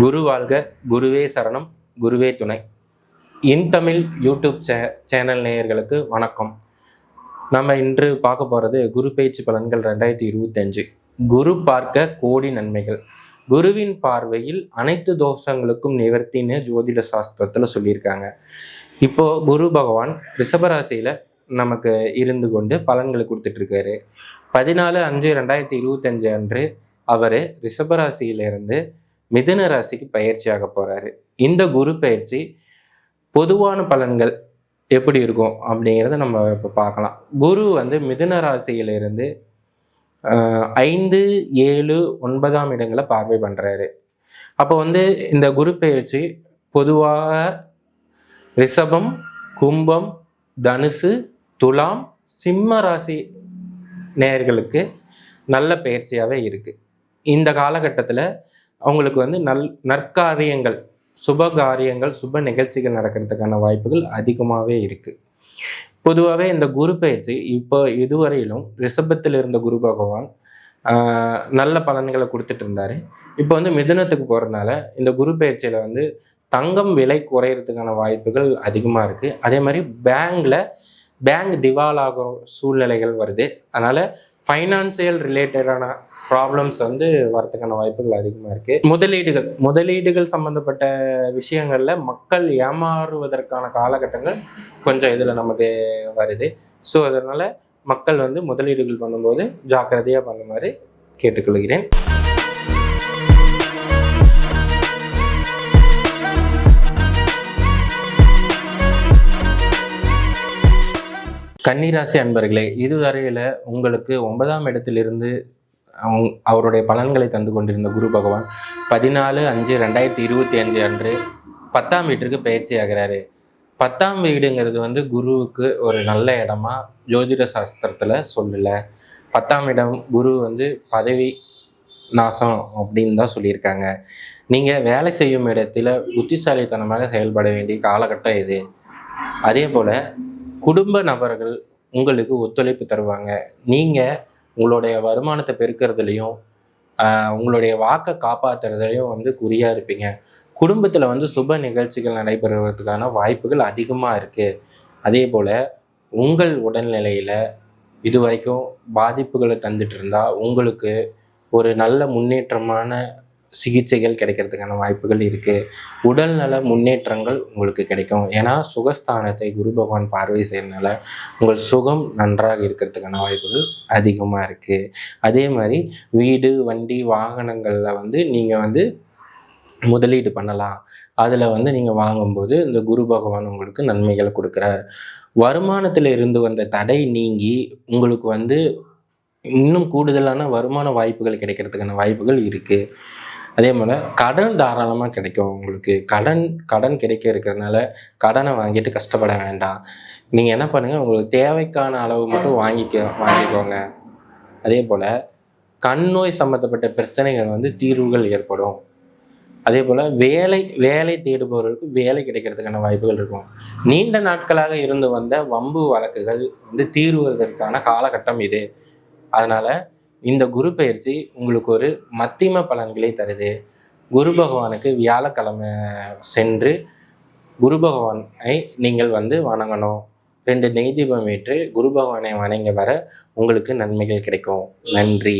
குரு வாழ்க, குருவே சரணம், குருவே துணை. இன்தமிழ் யூடியூப் சேனல் நேயர்களுக்கு வணக்கம். நம்ம இன்று பார்க்க போகிறது குரு பயிற்சி பலன்கள் 2025. குரு பார்க்க கோடி நன்மைகள். குருவின் பார்வையில் அனைத்து தோஷங்களுக்கும் நிவர்த்தின்னு ஜோதிட சாஸ்திரத்தில் சொல்லியிருக்காங்க. இப்போ குரு பகவான் ரிஷபராசியில் நமக்கு இருந்து கொண்டு பலன்களை கொடுத்துட்ருக்காரு. 14/5/2025 அன்று அவர் ரிஷபராசியிலிருந்து மிதுன ராசிக்கு பயிற்சியாக போகிறாரு. இந்த குரு பயிற்சி பொதுவான பலன்கள் எப்படி இருக்கும் அப்படிங்கிறத நம்ம இப்போ பார்க்கலாம். குரு மிதுன ராசியிலிருந்து 5, 7, 9ஆம் இடங்களை பார்வை பண்ணுறாரு. அப்போ இந்த குரு பயிற்சி பொதுவாக ரிஷபம், கும்பம், தனுசு, துலாம், சிம்ம ராசி நேயர்களுக்கு நல்ல பயிற்சியாகவே இருக்குது. இந்த காலகட்டத்தில் அவங்களுக்கு நற்காரியங்கள், சுப காரியங்கள், சுப நிகழ்ச்சிகள் நடக்கிறதுக்கான வாய்ப்புகள் அதிகமாகவே இருக்குது. பொதுவாகவே இந்த குரு பயிற்சி இப்போ இதுவரையிலும் ரிஷபத்தில் இருந்த குரு பகவான் நல்ல பலன்களை கொடுத்துட்டு இருந்தார். இப்போ மிதுனத்துக்கு போகிறதுனால இந்த குரு பயிற்சியில் தங்கம் விலை குறையிறதுக்கான வாய்ப்புகள் அதிகமாக இருக்குது. அதே மாதிரி பேங்க் திவாலாகிற சூழ்நிலைகள் வருது. அதனால் ஃபைனான்சியல் ரிலேட்டடான ப்ராப்ளம்ஸ் வரதுக்கான வாய்ப்புகள் அதிகமாக இருக்குது. முதலீடுகள் சம்மந்தப்பட்ட விஷயங்களில் மக்கள் ஏமாறுவதற்கான காலகட்டங்கள் கொஞ்சம் இதில் நமக்கு வருது. ஸோ அதனால் மக்கள் முதலீடுகள் பண்ணும்போது ஜாக்கிரதையாக பண்ணுமாறு கேட்டுக்கொள்கிறேன். கன்னிராசி அன்பர்களே, இதுவரையில் உங்களுக்கு 9ஆம் இடத்திலிருந்து அவருடைய பலன்களை தந்து கொண்டிருந்த குரு பகவான் 14/5/2025 அன்று 10ஆம் வீட்டிற்கு பயிற்சி ஆகிறாரு. 10ஆம் வீடுங்கிறது குருவுக்கு ஒரு நல்ல இடமா ஜோதிட சாஸ்திரத்தில் சொல்லலை. 10ஆம் இடம் குரு பதவி நாசம் அப்படின்னு தான் சொல்லியிருக்காங்க. நீங்கள் வேலை செய்யும் இடத்துல புத்திசாலித்தனமாக செயல்பட வேண்டிய காலகட்டம் இது. அதே போல் குடும்ப நபர்கள் உங்களுக்கு ஒத்துழைப்பு தருவாங்க. நீங்கள் உங்களுடைய வருமானத்தை பெருக்கிறதுலையும் உங்களுடைய வாக்கை காப்பாற்றுறதுலையும் குறியாக இருப்பீங்க. குடும்பத்தில் சுப நிகழ்ச்சிகள் நடைபெறுவதற்கான வாய்ப்புகள் அதிகமாக இருக்குது. அதே போல் உங்கள் உடல்நிலையில் இதுவரைக்கும் பாதிப்புகளை தந்துட்டு இருந்தால் உங்களுக்கு ஒரு நல்ல முன்னேற்றமான சிகிச்சைகள் கிடைக்கிறதுக்கான வாய்ப்புகள் இருக்குது. உடல்நல முன்னேற்றங்கள் உங்களுக்கு கிடைக்கும். ஏன்னா சுகஸ்தானத்தை குரு பகவான் பார்வை செய்யறதுனால உங்கள் சுகம் நன்றாக இருக்கிறதுக்கான வாய்ப்புகள் அதிகமாக இருக்குது. அதே மாதிரி வீடு, வண்டி, வாகனங்களில் நீங்கள் முதலீடு பண்ணலாம். அதில் நீங்கள் வாங்கும்போது இந்த குரு பகவான் உங்களுக்கு நன்மைகளை கொடுக்குறார். வருமானத்தில் இருந்து வந்த தடை நீங்கி உங்களுக்கு இன்னும் கூடுதலான வருமான வாய்ப்புகள் கிடைக்கிறதுக்கான வாய்ப்புகள் இருக்குது. அதே போல் கடன் தாராளமாக கிடைக்கும். உங்களுக்கு கடன் கிடைக்க இருக்கிறதுனால கடனை வாங்கிட்டு கஷ்டப்பட வேண்டாம். நீங்கள் என்ன பண்ணுங்கள், உங்களுக்கு தேவைக்கான அளவு மட்டும் வாங்கிக்கோங்க. அதே போல் கண் நோய் சம்மந்தப்பட்ட பிரச்சனைகள் தீர்வுகள் ஏற்படும். அதே போல் வேலை தேடுபவர்களுக்கு வேலை கிடைக்கிறதுக்கான வாய்ப்புகள் இருக்கும். நீண்ட நாட்களாக இருந்து வந்த வம்பு வழக்குகள் தீர்வுவதற்கான காலகட்டம் இது. அதனால் இந்த குரு பயிற்சி உங்களுக்கு ஒரு மத்திம பலன்களை தருது. குரு பகவானுக்கு வியாழக்கிழமை சென்று குரு பகவானை நீங்கள் வணங்கணும். 2 நெய் தீபம் ஏற்று குரு பகவானை வணங்கி வர உங்களுக்கு நன்மைகள் கிடைக்கும். நன்றி.